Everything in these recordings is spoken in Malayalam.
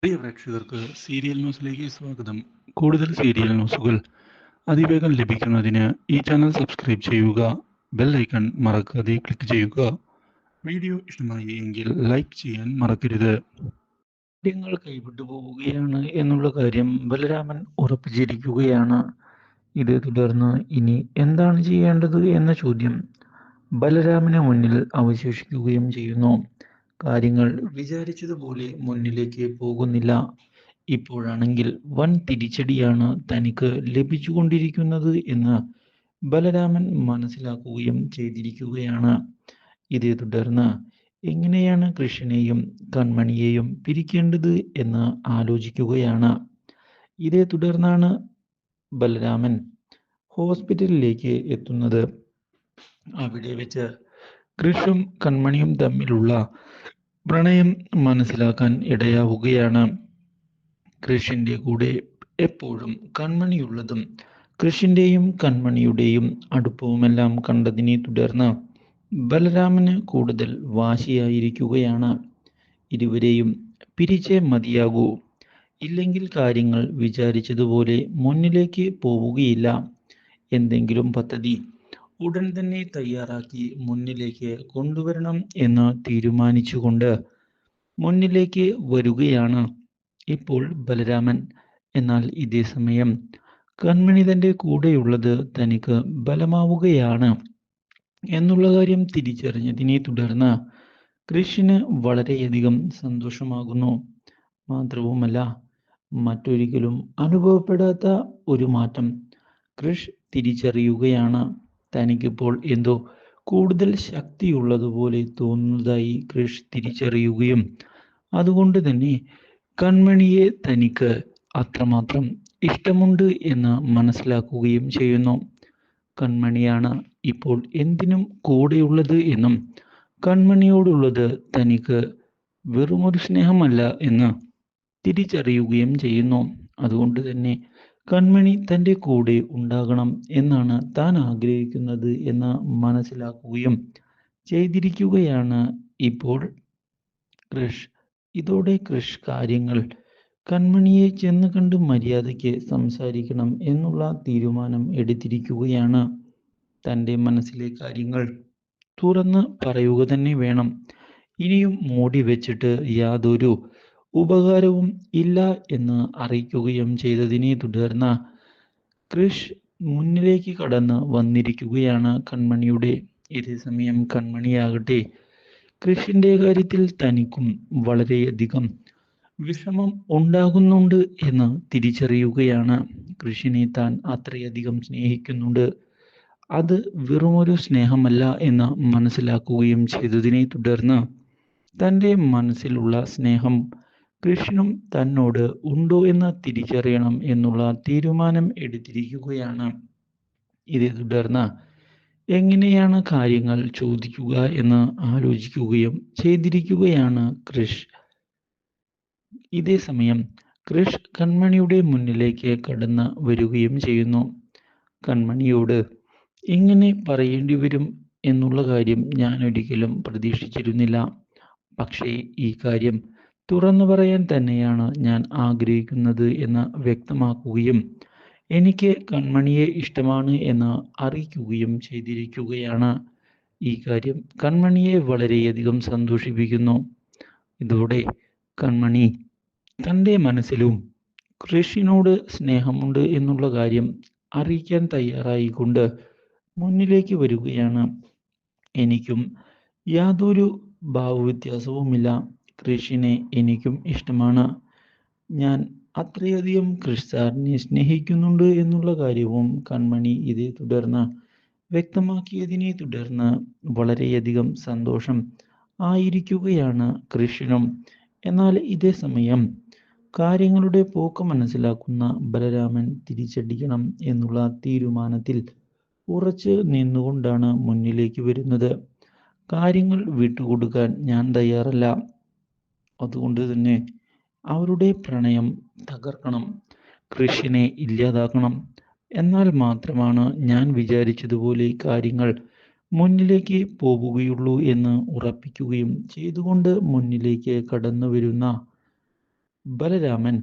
പ്രിയ പ്രേക്ഷകർക്ക് സീരിയൽ ന്യൂസിലേക്ക് സ്വാഗതം. കൂടുതൽ സീരിയൽ ന്യൂസുകൾ അതിവേഗം ലഭിക്കുന്നതിന് ഈ ചാനൽ സബ്സ്ക്രൈബ് ചെയ്യുക. ബെൽ ഐക്കൺ മറക്കാതെ ക്ലിക്ക് ചെയ്യുക. വീഡിയോ ഇഷ്ടമായി എങ്കിൽ ലൈക്ക് ചെയ്യാൻ മറക്കരുത്. കാര്യങ്ങൾ കൈവിട്ടു പോവുകയാണ് എന്നുള്ള കാര്യം ബലരാമൻ ഉറപ്പിച്ചിരിക്കുകയാണ്. ഇതേ തുടർന്ന് ഇനി എന്താണ് ചെയ്യേണ്ടത് എന്ന ചോദ്യം ബലരാമന് മുന്നിൽ അവശേഷിക്കുകയും ചെയ്യുന്നു. കാര്യങ്ങൾ വിചാരിച്ചതുപോലെ മുന്നിലേക്ക് പോകുന്നില്ല. ഇപ്പോഴാണെങ്കിൽ വൻ തിരിച്ചടിയാണ് തനിക്ക് ലഭിച്ചുകൊണ്ടിരിക്കുന്നത് എന്ന് ബലരാമൻ മനസ്സിലാക്കുകയും ചെയ്തിരിക്കുകയാണ്. ഇതേ തുടർന്ന് എങ്ങനെയാണ് കൃഷ്ണനെയും കൺമണിയെയും പിരിക്കേണ്ടത് എന്ന് ആലോചിക്കുകയാണ്. ഇതേ തുടർന്നാണ് ബലരാമൻ ഹോസ്പിറ്റലിലേക്ക് എത്തുന്നത്. അവിടെ വെച്ച് കൃഷും കൺമണിയും തമ്മിലുള്ള പ്രണയം മനസ്സിലാക്കാൻ ഇടയാവുകയാണ്. കൃഷിന്റെ കൂടെ എപ്പോഴും കൺമണിയുള്ളതും കൃഷിന്റെയും കൺമണിയുടെയും അടുപ്പവുമെല്ലാം കണ്ടതിനെ തുടർന്ന് ബലരാമന് കൂടുതൽ വാശിയായിരിക്കുകയാണ്. ഇരുവരെയും പിരിച്ചേ മതിയാകൂ, ഇല്ലെങ്കിൽ കാര്യങ്ങൾ വിചാരിച്ചതുപോലെ മുന്നിലേക്ക് പോവുകയില്ല. എന്തെങ്കിലും പദ്ധതി ഉടൻ തന്നെ തയ്യാറാക്കി മുന്നിലേക്ക് കൊണ്ടുവരണം എന്ന് തീരുമാനിച്ചുകൊണ്ട് മുന്നിലേക്ക് വരികയാണ് ഇപ്പോൾ ബലരാമൻ. എന്നാൽ ഇതേ സമയം കൺമണി തൻ്റെ കൂടെയുള്ളത് തനിക്ക് ബലമാവുകയാണ് എന്നുള്ള കാര്യം തിരിച്ചറിഞ്ഞതിനെ തുടർന്ന് കൃഷിന് വളരെയധികം സന്തോഷമാകുന്നു. മാത്രവുമല്ല, മറ്റൊരിക്കലും അനുഭവപ്പെടാത്ത ഒരു മാറ്റം കൃഷ് തിരിച്ചറിയുകയാണ്. തനിക്കിപ്പോൾ എന്തോ കൂടുതൽ ശക്തിയുള്ളതുപോലെ തോന്നുന്നതായി കൃഷ് തിരിച്ചറിയുകയും അതുകൊണ്ട് തന്നെ കൺമണിയെ തനിക്ക് അത്രമാത്രം ഇഷ്ടമുണ്ട് എന്ന് മനസ്സിലാക്കുകയും ചെയ്യുന്നു. കൺമണിയാണ് ഇപ്പോൾ എന്തിനും കൂടെയുള്ളത് എന്നും കൺമണിയോടുള്ളത് തനിക്ക് വെറുമൊരു സ്നേഹമല്ല എന്ന് തിരിച്ചറിയുകയും ചെയ്യുന്നു. അതുകൊണ്ട് തന്നെ കൺമണി തൻ്റെ കൂടെ ഉണ്ടാകണം എന്നാണ് താൻ ആഗ്രഹിക്കുന്നത് എന്ന് മനസ്സിലാക്കുകയും ചെയ്തിരിക്കുകയാണ് ഇപ്പോൾ കൃഷ്. ഇതോടെ കൃഷ് കാര്യങ്ങൾ കൺമണിയെ ചെന്ന് കണ്ട് മര്യാദയ്ക്ക് സംസാരിക്കണം എന്നുള്ള തീരുമാനം എടുത്തിരിക്കുകയാണ്. തൻ്റെ മനസ്സിലെ കാര്യങ്ങൾ തുറന്ന് പറയുക തന്നെ വേണം. ഇനിയും മൂടി വെച്ചിട്ട് യാതൊരു ഉപകാരവും ഇല്ല എന്ന് അറിയിക്കുകയും ചെയ്തതിനെ തുടർന്ന് കൃഷ് മുന്നിലേക്ക് കടന്ന് വന്നിരിക്കുകയാണ് കൺമണിയുടെ. ഇതേ സമയം കൺമണിയാകട്ടെ കൃഷിന്റെ കാര്യത്തിൽ തനിക്കും വളരെയധികം വിഷമം ഉണ്ടാകുന്നുണ്ട് എന്ന് തിരിച്ചറിയുകയാണ്. കൃഷിനെ താൻ അത്രയധികം സ്നേഹിക്കുന്നുണ്ട്, അത് വെറുമൊരു സ്നേഹമല്ല എന്ന് മനസ്സിലാക്കുകയും ചെയ്തതിനെ തുടർന്ന് തൻ്റെ മനസ്സിലുള്ള സ്നേഹം കൃഷ്ണനും തന്നോട് ഉണ്ടോ എന്ന് തിരിച്ചറിയണം എന്നുള്ള തീരുമാനം എടുത്തിരിക്കുകയാണ്. ഇതേ തുടർന്ന് എങ്ങനെയാണ് കാര്യങ്ങൾ ചോദിക്കുക എന്ന് ആലോചിക്കുകയും ചെയ്തിരിക്കുകയാണ് കൃഷ്. ഇതേ സമയം കൃഷ് കൺമണിയുടെ മുന്നിലേക്ക് കടന്ന് വരികയും ചെയ്യുന്നു. കൺമണിയോട് ഇങ്ങനെ പറയേണ്ടി വരും എന്നുള്ള കാര്യം ഞാൻ ഒരിക്കലും പ്രതീക്ഷിച്ചിരുന്നില്ല. പക്ഷേ ഈ കാര്യം തുറന്നു പറയാൻ തന്നെയാണ് ഞാൻ ആഗ്രഹിക്കുന്നത് എന്ന് വ്യക്തമാക്കുകയും എനിക്ക് കൺമണിയെ ഇഷ്ടമാണ് എന്ന് അറിയിക്കുകയും ചെയ്തിരിക്കുകയാണ്. ഈ കാര്യം കൺമണിയെ വളരെയധികം സന്തോഷിപ്പിക്കുന്നു. ഇതോടെ കൺമണി തൻ്റെ മനസ്സിലും കൃഷിനോട് സ്നേഹമുണ്ട് എന്നുള്ള കാര്യം അറിയിക്കാൻ തയ്യാറായിക്കൊണ്ട് മുന്നിലേക്ക് വരികയാണ്. എനിക്കും യാതൊരു ഭാവവ്യത്യാസവുമില്ല, കൃഷിനെ എനിക്കും ഇഷ്ടമാണ്. ഞാൻ അത്രയധികം കൃഷ് സാറിനെ സ്നേഹിക്കുന്നുണ്ട് എന്നുള്ള കാര്യവും കൺമണി ഇതേ തുടർന്ന് വ്യക്തമാക്കിയതിനെ തുടർന്ന് വളരെയധികം സന്തോഷം ആയിരിക്കുകയാണ് കൃഷിനും. എന്നാൽ ഇതേ സമയം കാര്യങ്ങളുടെ പോക്ക് മനസ്സിലാക്കുന്ന ബലരാമൻ തിരിച്ചടിക്കണം എന്നുള്ള തീരുമാനത്തിൽ ഉറച്ച് നിന്നുകൊണ്ടാണ് മുന്നിലേക്ക് വരുന്നത്. കാര്യങ്ങൾ വിട്ടുകൊടുക്കാൻ ഞാൻ തയ്യാറല്ല. അതുകൊണ്ട് തന്നെ അവരുടെ പ്രണയം തകർക്കണം, കൃഷിനെ ഇല്ലാതാക്കണം. എന്നാൽ മാത്രമാണ് ഞാൻ വിചാരിച്ചതുപോലെ കാര്യങ്ങൾ മുന്നിലേക്ക് പോവുകയുള്ളൂ എന്ന് ഉറപ്പിക്കുകയും ചെയ്തുകൊണ്ട് മുന്നിലേക്ക് കടന്നു വരുന്ന ബലരാമൻ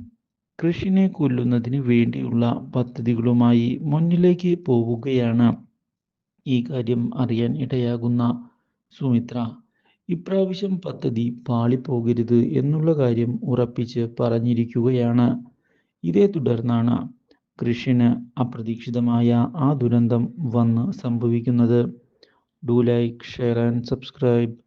കൃഷിനെ കൊല്ലുന്നതിന് വേണ്ടിയുള്ള പദ്ധതികളുമായി മുന്നിലേക്ക് പോവുകയാണ്. ഈ കാര്യം അറിയാൻ ഇടയാകുന്ന സുമിത്ര ഇപ്രാവശ്യം പദ്ധതി പാളിപ്പോകരുത് എന്നുള്ള കാര്യം ഉറപ്പിച്ച് പറഞ്ഞിരിക്കുകയാണ്. ഇതേ തുടർന്നാണ് കൃഷിന് അപ്രതീക്ഷിതമായ ആ ദുരന്തം വന്ന് സംഭവിക്കുന്നത്. Do like, share and subscribe.